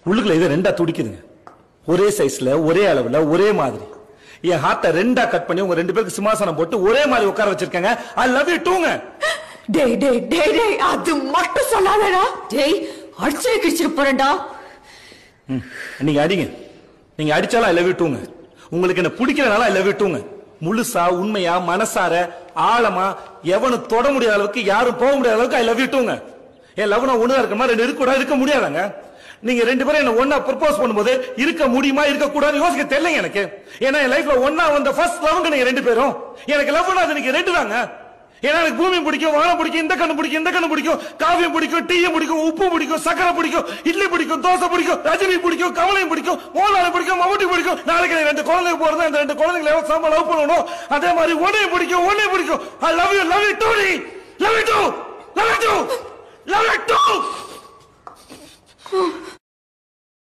உள்ளுக்குள்ள இது ரெண்டா துடிக்குதுங்க. ஒரே சைஸ்ல, ஒரே அளவுல, ஒரே மாதிரி. என் ஹார்ட்ட ரெண்டா கட் பண்ணி உங்க ரெண்டு பேருக்கு சிம்மாசனம் போட்டு ஒரே மாதிரி உட்கார வச்சிருக்காங்க. ஐ லவ் யூ டூங்க. டேய் டேய் டேய் டேய் அது மட்டும் சொல்லாதடா. டேய் அடிச்சு கிழிச்சிட்டு போறேன்டா. நீங்க அடிங்க. நீங்க அடிச்சாலும் ஐ லவ் யூ டூங்க. உங்களுக்கு என்ன பிடிக்கிறனால ஐ லவ் யூ டூங்க. முழுசா உண்மையா மனசார ஆழமா எவனும் தொட முடியாத அளவுக்கு யாரும் போக முடியாத அளவுக்கு ஐ லவ் யூ டூங்க. என் லவ் நான் ஒண்ணா இருக்கமா ரெண்டு இருக்க முடியாதாங்க. நீங்க ரெண்டு பேரும் என்ன ஒன்னா ப்ரப்போஸ் பண்ணும்போது இருக்க முடியுமா இருக்க கூடாது யோசிக்க தெரியல எனக்கு. ஏன்னா என் லைஃப்ல ஒன்னா வந்த ஃபர்ஸ்ட் லவ்ங்க நீங்க ரெண்டு பேரும். எனக்கு லவ்னா அது நீங்க ரெண்டு தாங்க. ஏன்னா எனக்கு பூமி பிடிக்கும், வானம் பிடிக்கும், இந்த கண்ணு பிடிக்கும், இந்த கண்ணு பிடிக்கும், காவியம் பிடிக்கும், டீயும் பிடிக்கும், உப்பு பிடிக்கும், சக்கரை பிடிக்கும், இட்லி பிடிக்கும், தோசை பிடிக்கும், ரஜினி பிடிக்கும், கமலையும் பிடிக்கும், மோகன்லால் பிடிக்கும், மம்முட்டி பிடிக்கும். நாளைக்கு ரெண்டு குழந்தைங்க போறது அந்த ரெண்டு குழந்தைங்களை எவ்வளவு லவ் பண்ணணும். அதே மாதிரி ஒன்னையும் பிடிக்கும், ஒன்னையும் பிடிக்கும். I love you too. Love you too. Love you too. Love you two.